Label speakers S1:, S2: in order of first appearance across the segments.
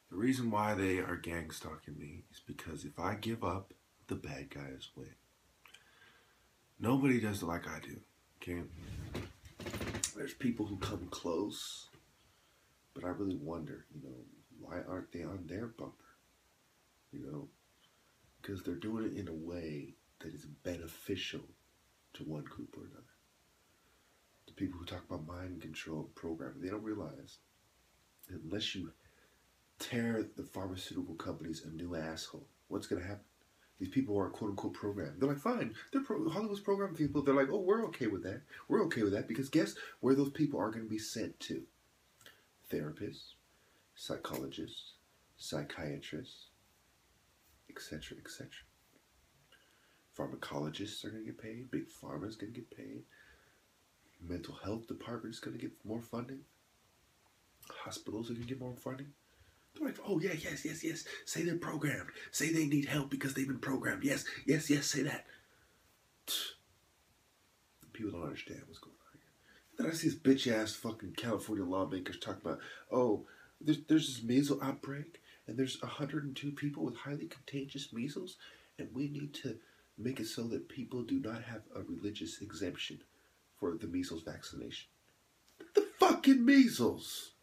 S1: The reason why they are gang stalking me is because if I give up, the bad guys win. Nobody does it like I do. Okay? There's people who come close, but I really wonder, why aren't they on their bumper? Because they're doing it in a way that is beneficial to one group or another. The people who talk about mind control and programming, they don't realize that unless you tear the pharmaceutical companies a new asshole, what's going to happen? These people are quote unquote programmed. They're like, fine, Hollywood's programming people. They're like, oh, we're okay with that. We're okay with that because guess where those people are going to be sent to? Therapists, psychologists, psychiatrists, etc., etc. Pharmacologists are going to get paid. Big Pharma is going to get paid. Mental health department is going to get more funding. Hospitals are going to get more funding. They're like, oh, yeah, yes. Say they're programmed. Say they need help because they've been programmed. Yes, say that. People don't understand what's going on here. Then I see this bitch-ass fucking California lawmakers talking about, oh, there's this measles outbreak, and there's 102 people with highly contagious measles, and we need to make it so that people do not have a religious exemption for the measles vaccination. The fucking measles!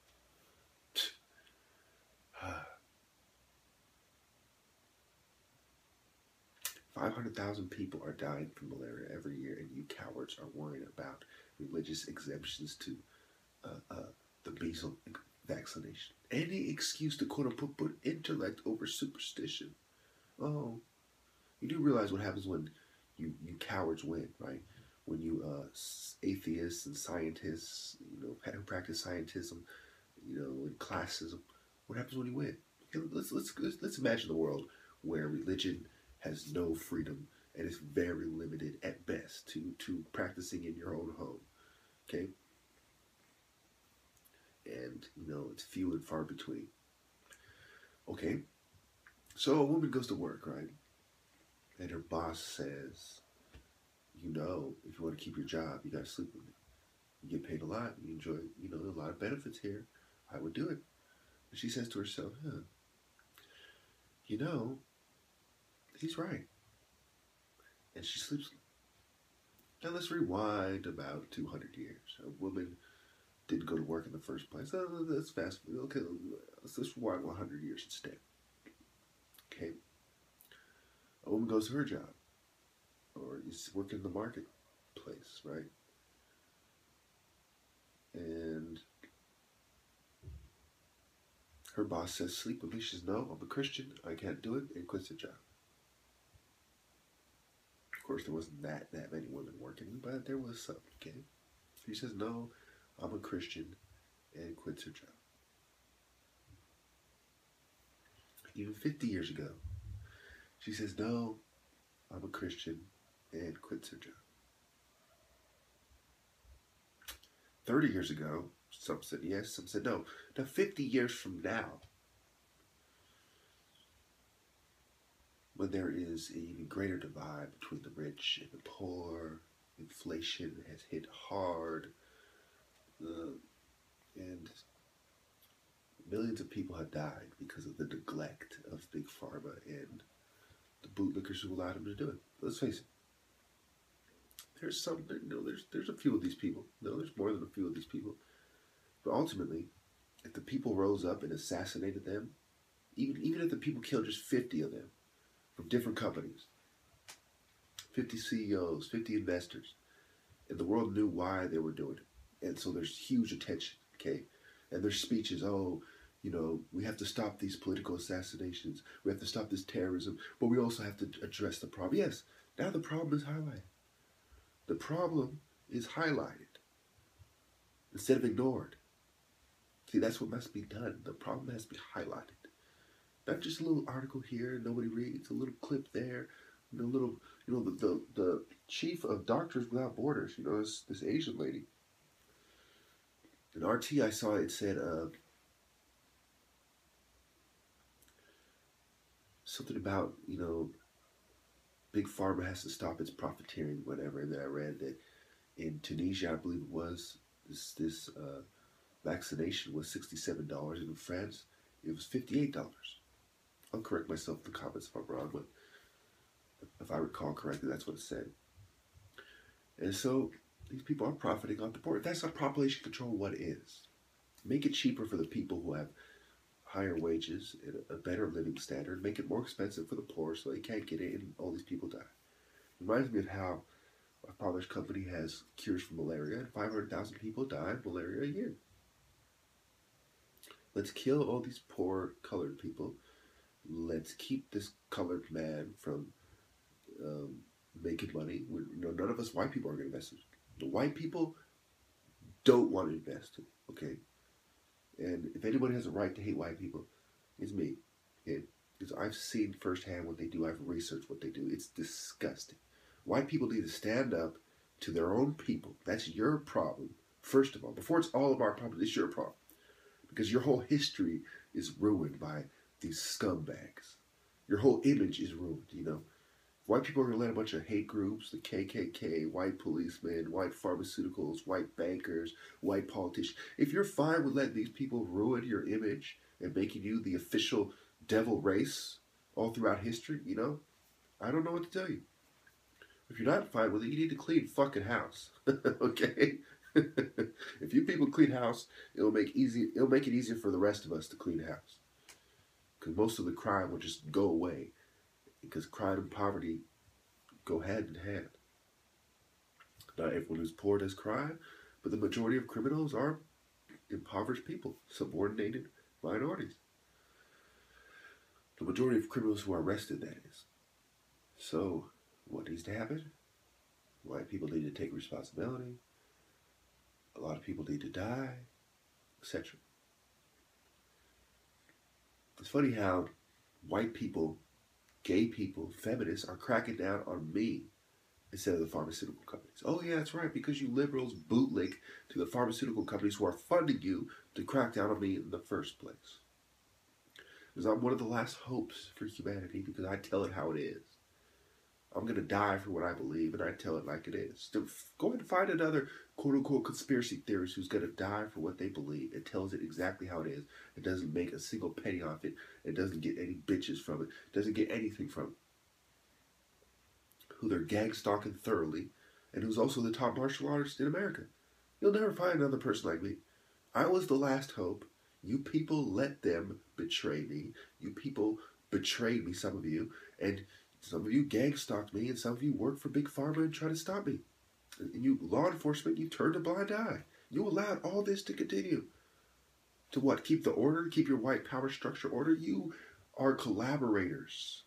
S1: 500,000 people are dying from malaria every year, and you cowards are worrying about religious exemptions to the measles vaccination. Any excuse to quote unquote put intellect over superstition. Oh, you do realize what happens when you cowards win, right? When you atheists and scientists, who practice scientism, and classism. What happens when you win? Okay, let's imagine the world where religion has no freedom and is very limited at best to practicing in your own home. Okay? And, it's few and far between. Okay? So a woman goes to work, right? And her boss says, if you want to keep your job, you got to sleep with me. You get paid a lot. You enjoy, a lot of benefits here. I would do it. And she says to herself, he's right. And she sleeps. Now let's rewind about 200 years. A woman didn't go to work in the first place. Let's fast. Okay, let's rewind 100 years instead. Okay. A woman goes to her job, or is working in the marketplace, right? And her boss says, sleep with me. She says, no, I'm a Christian. I can't do it, and quits her job. Of course, there wasn't that many women working, but there was some, okay? She says, no, I'm a Christian, and quits her job. Even 50 years ago, she says, no, I'm a Christian, and quits her job. 30 years ago, some said yes, some said no. Now, 50 years from now, when there is an even greater divide between the rich and the poor, inflation has hit hard, and millions of people have died because of the neglect of Big Pharma and the bootlickers who allowed them to do it. Let's face it. There's there's a few of these people. No, there's more than a few of these people. But ultimately, if the people rose up and assassinated them, even if the people killed just 50 of them from different companies, 50 CEOs, 50 investors, and the world knew why they were doing it. And so there's huge attention, okay? And their speeches, we have to stop these political assassinations. We have to stop this terrorism. But we also have to address the problem. Yes, now the problem is highlighted. The problem is highlighted instead of ignored. See, that's what must be done. The problem has to be highlighted. Not just a little article here and nobody reads, a little clip there, the chief of Doctors Without Borders, this Asian lady. In RT, I saw it said something about, Big Pharma has to stop its profiteering, whatever. And then I read that in Tunisia, I believe it was, this vaccination was $67, and in France, it was $58. I'll correct myself in the comments if I'm wrong, but if I recall correctly, that's what it said. And so these people are profiting off the poor. That's not population control. What is? Make it cheaper for the people who have higher wages and a better living standard. Make it more expensive for the poor so they can't get it and all these people die. It reminds me of how my father's company has cures for malaria and 500,000 people die of malaria a year. Let's kill all these poor colored people. Let's keep this colored man from making money. None of us white people are going to invest in it. The white people don't want to invest in it, okay? And if anybody has a right to hate white people, it's me. Okay? Because I've seen firsthand what they do. I've researched what they do. It's disgusting. White people need to stand up to their own people. That's your problem, first of all. Before it's all of our problem, it's your problem. Because your whole history is ruined by these scumbags. Your whole image is ruined, you know. White people are going to let a bunch of hate groups, the KKK, white policemen, white pharmaceuticals, white bankers, white politicians. If you're fine with letting these people ruin your image and making you the official devil race all throughout history, you know, I don't know what to tell you. If you're not fine with it, you need to clean fucking house, okay? If you people clean house, it'll make it easier for the rest of us to clean house. Because most of the crime will just go away. Because crime and poverty go hand in hand. Not everyone who's poor does crime, but the majority of criminals are impoverished people, subordinated minorities. The majority of criminals who are arrested, that is. So, what needs to happen? White people need to take responsibility. A lot of people need to die, etc. It's funny how white people, gay people, feminists are cracking down on me instead of the pharmaceutical companies. Oh yeah, that's right, because you liberals bootlick to the pharmaceutical companies who are funding you to crack down on me in the first place. Because I'm one of the last hopes for humanity because I tell it how it is. I'm going to die for what I believe and I tell it like it is. So go ahead and find another quote-unquote conspiracy theorist who's going to die for what they believe and tells it exactly how it is. It doesn't make a single penny off it. It doesn't get any bitches from it. It doesn't get anything from it. Who they're gang-stalking thoroughly and who's also the top martial artist in America. You'll never find another person like me. I was the last hope. You people let them betray me. You people betrayed me, some of you, and some of you gang-stalked me, and some of you worked for Big Pharma and tried to stop me. And you, law enforcement, you turned a blind eye. You allowed all this to continue. To what? Keep the order? Keep your white power structure order? You are collaborators.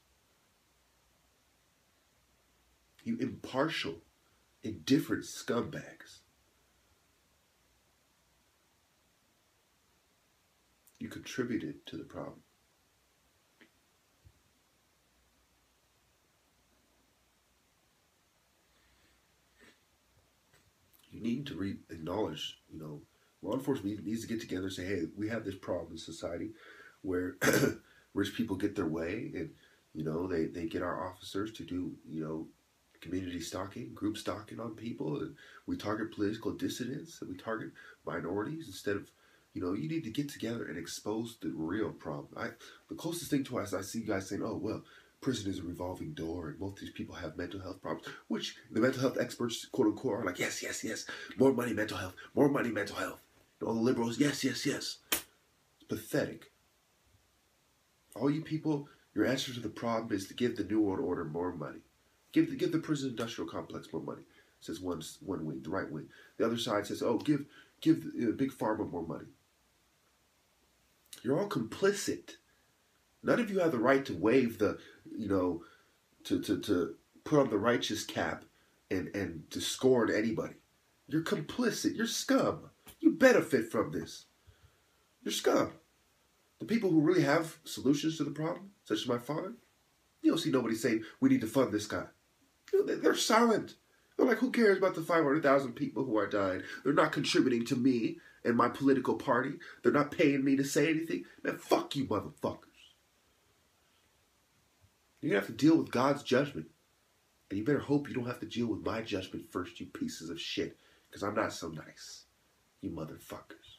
S1: You impartial, indifferent scumbags. You contributed to the problem. You need to acknowledge, you know, law enforcement needs to get together and say, hey, we have this problem in society where rich people get their way and, you know, they get our officers to do, you know, community stalking, group stalking on people, and we target political dissidents and we target minorities instead of, you know, you need to get together and expose the real problem. The closest thing to us, I see guys saying, oh, well, prison is a revolving door and most of these people have mental health problems, which the mental health experts, quote unquote, are like, yes, yes, yes, more money, mental health, more money, mental health. And all the liberals, yes, yes, yes. It's pathetic. All you people, your answer to the problem is to give the New World Order more money. Give the prison industrial complex more money, says one wing, the right wing. The other side says, oh, give Big Pharma more money. You're all complicit. None of you have the right to waive the, you know, to put on the righteous cap and to scorn anybody. You're complicit. You're scum. You benefit from this. You're scum. The people who really have solutions to the problem, such as my father, you don't see nobody saying, we need to fund this guy. You know, they're silent. They're like, who cares about the 500,000 people who are dying? They're not contributing to me and my political party. They're not paying me to say anything. Man, fuck you, motherfuckers. You're going to have to deal with God's judgment. And you better hope you don't have to deal with my judgment first, you pieces of shit. Because I'm not so nice. You motherfuckers.